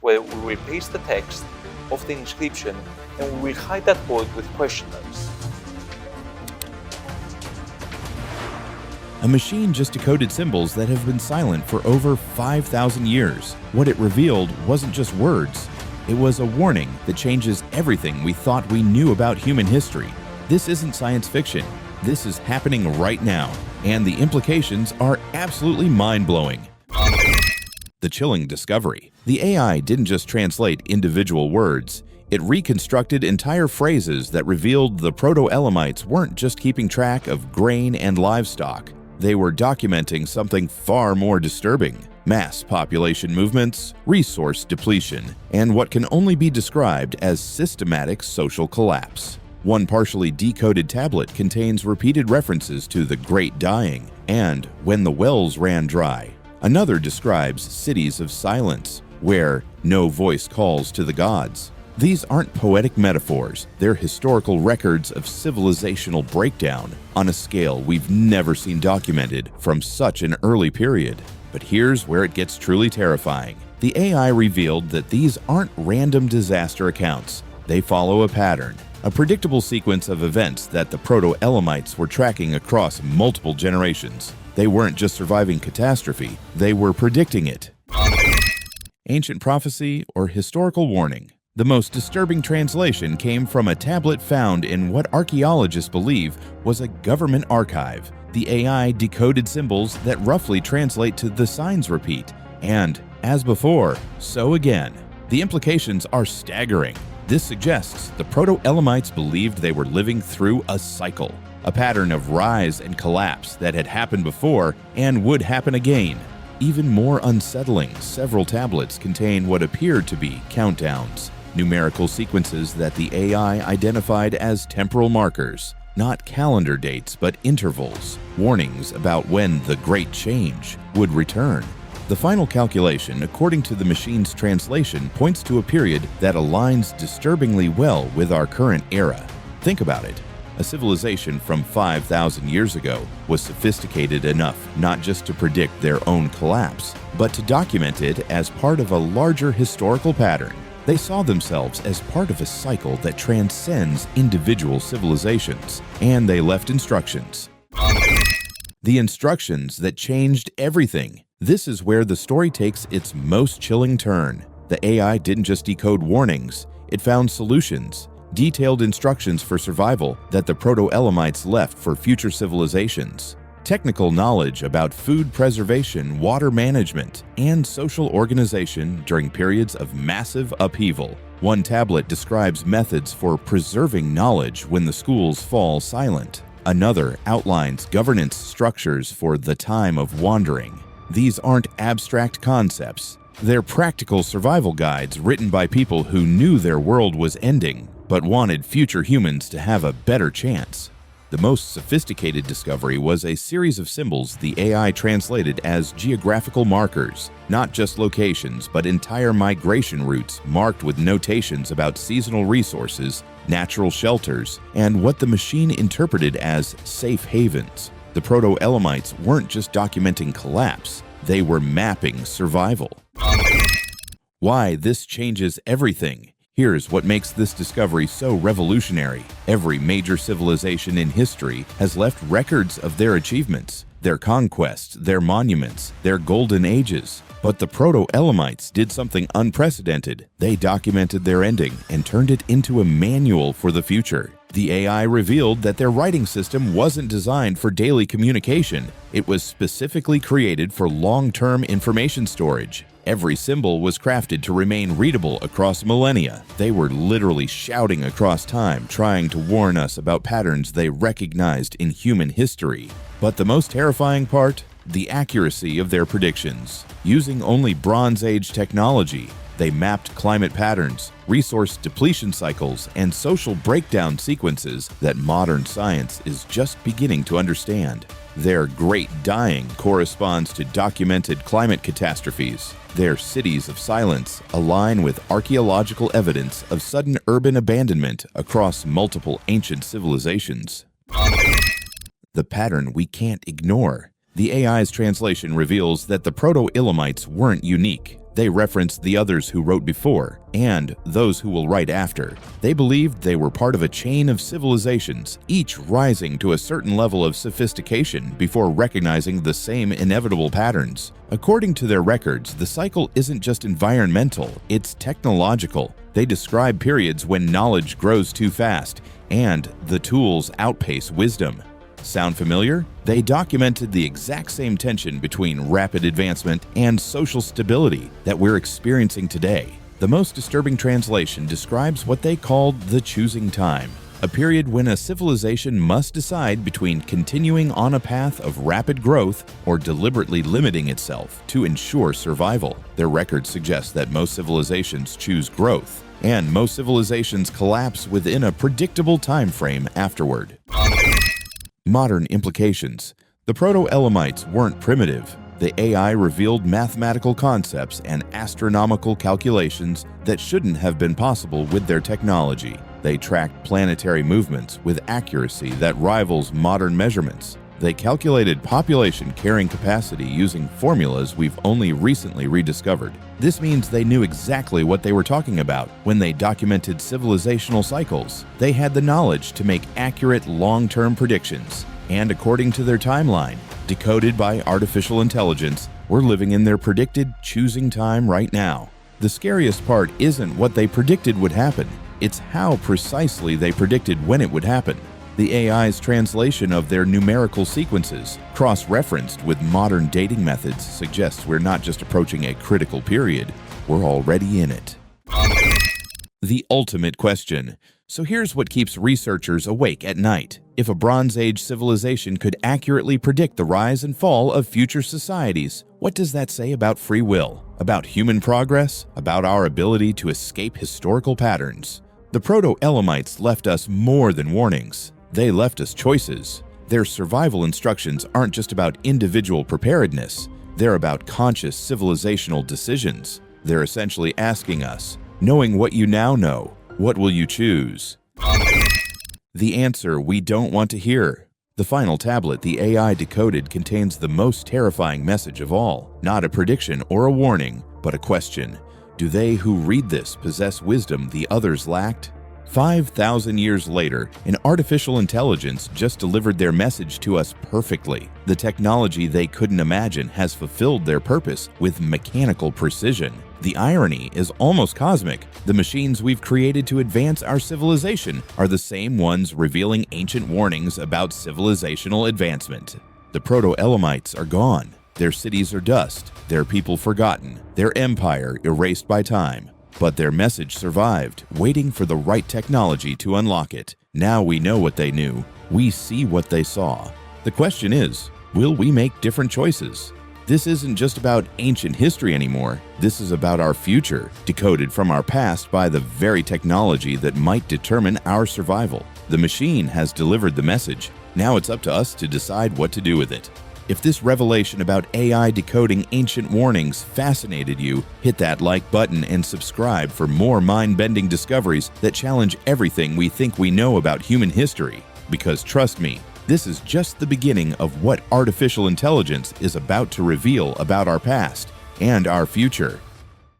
where we replace the text of the inscription and we will hide that point with question marks. A machine just decoded symbols that have been silent for over 5,000 years. What it revealed wasn't just words. It was a warning that changes everything we thought we knew about human history. This isn't science fiction. This is happening right now, and the implications are absolutely mind-blowing. The chilling discovery. The AI didn't just translate individual words. It reconstructed entire phrases that revealed the Proto-Elamites weren't just keeping track of grain and livestock. They were documenting something far more disturbing: mass population movements, resource depletion, and what can only be described as systematic social collapse. One partially decoded tablet contains repeated references to the Great Dying and when the wells ran dry. Another describes cities of silence, where no voice calls to the gods. These aren't poetic metaphors, they're historical records of civilizational breakdown on a scale we've never seen documented from such an early period. But here's where it gets truly terrifying. The AI revealed that these aren't random disaster accounts. They follow a pattern, a predictable sequence of events that the Proto-Elamites were tracking across multiple generations. They weren't just surviving catastrophe, they were predicting it. Ancient prophecy or historical warning. The most disturbing translation came from a tablet found in what archaeologists believe was a government archive. The AI decoded symbols that roughly translate to "the signs repeat" and "as before, so again." The implications are staggering. This suggests the Proto-Elamites believed they were living through a cycle, a pattern of rise and collapse that had happened before and would happen again. Even more unsettling, several tablets contain what appeared to be countdowns, numerical sequences that the AI identified as temporal markers, not calendar dates but intervals, warnings about when the Great Change would return. The final calculation, according to the machine's translation, points to a period that aligns disturbingly well with our current era. Think about it. A civilization from 5,000 years ago was sophisticated enough not just to predict their own collapse, but to document it as part of a larger historical pattern. They saw themselves as part of a cycle that transcends individual civilizations, and they left instructions. The instructions that changed everything. This is where the story takes its most chilling turn. The AI didn't just decode warnings, it found solutions, detailed instructions for survival that the Proto-Elamites left for future civilizations. Technical knowledge about food preservation, water management, and social organization during periods of massive upheaval. One tablet describes methods for preserving knowledge when the schools fall silent. Another outlines governance structures for the time of wandering. These aren't abstract concepts. They're practical survival guides written by people who knew their world was ending, but wanted future humans to have a better chance. The most sophisticated discovery was a series of symbols the AI translated as geographical markers, not just locations, but entire migration routes marked with notations about seasonal resources, natural shelters, and what the machine interpreted as safe havens. The Proto-Elamites weren't just documenting collapse, they were mapping survival. Why this changes everything. Here's what makes this discovery so revolutionary. Every major civilization in history has left records of their achievements, their conquests, their monuments, their golden ages. But the Proto-Elamites did something unprecedented. They documented their ending and turned it into a manual for the future. The AI revealed that their writing system wasn't designed for daily communication. It was specifically created for long-term information storage. Every symbol was crafted to remain readable across millennia. They were literally shouting across time, trying to warn us about patterns they recognized in human history. But the most terrifying part? The accuracy of their predictions. Using only Bronze Age technology, they mapped climate patterns, resource depletion cycles, and social breakdown sequences that modern science is just beginning to understand. Their Great Dying corresponds to documented climate catastrophes. Their cities of silence align with archaeological evidence of sudden urban abandonment across multiple ancient civilizations. The pattern we can't ignore. The AI's translation reveals that the Proto-Elamites weren't unique. They referenced the others who wrote before, and those who will write after. They believed they were part of a chain of civilizations, each rising to a certain level of sophistication before recognizing the same inevitable patterns. According to their records, the cycle isn't just environmental, it's technological. They describe periods when knowledge grows too fast, and the tools outpace wisdom. Sound familiar? They documented the exact same tension between rapid advancement and social stability that we're experiencing today. The most disturbing translation describes what they called the choosing time, a period when a civilization must decide between continuing on a path of rapid growth or deliberately limiting itself to ensure survival. Their records suggest that most civilizations choose growth, and most civilizations collapse within a predictable time frame afterward. Modern implications. The Proto-Elamites weren't primitive. The AI revealed mathematical concepts and astronomical calculations that shouldn't have been possible with their technology. They tracked planetary movements with accuracy that rivals modern measurements. They calculated population carrying capacity using formulas we've only recently rediscovered. This means they knew exactly what they were talking about when they documented civilizational cycles. They had the knowledge to make accurate long-term predictions. And according to their timeline, decoded by artificial intelligence, we're living in their predicted choosing time right now. The scariest part isn't what they predicted would happen, it's how precisely they predicted when it would happen. The AI's translation of their numerical sequences, cross-referenced with modern dating methods, suggests we're not just approaching a critical period, we're already in it. The ultimate question. So here's what keeps researchers awake at night. If a Bronze Age civilization could accurately predict the rise and fall of future societies, what does that say about free will? About human progress? About our ability to escape historical patterns? The Proto-Elamites left us more than warnings. They left us choices. Their survival instructions aren't just about individual preparedness. They're about conscious civilizational decisions. They're essentially asking us, knowing what you now know, what will you choose? The answer we don't want to hear. The final tablet the AI decoded contains the most terrifying message of all. Not a prediction or a warning, but a question. Do they who read this possess wisdom the others lacked? 5,000 years later, an artificial intelligence just delivered their message to us perfectly. The technology they couldn't imagine has fulfilled their purpose with mechanical precision. The irony is almost cosmic. The machines we've created to advance our civilization are the same ones revealing ancient warnings about civilizational advancement. The Proto-Elamites are gone. Their cities are dust, their people forgotten, their empire erased by time. But their message survived, waiting for the right technology to unlock it. Now we know what they knew. We see what they saw. The question is, will we make different choices? This isn't just about ancient history anymore. This is about our future, decoded from our past by the very technology that might determine our survival. The machine has delivered the message. Now it's up to us to decide what to do with it. If this revelation about AI decoding ancient warnings fascinated you, hit that like button and subscribe for more mind-bending discoveries that challenge everything we think we know about human history. Because trust me, this is just the beginning of what artificial intelligence is about to reveal about our past and our future.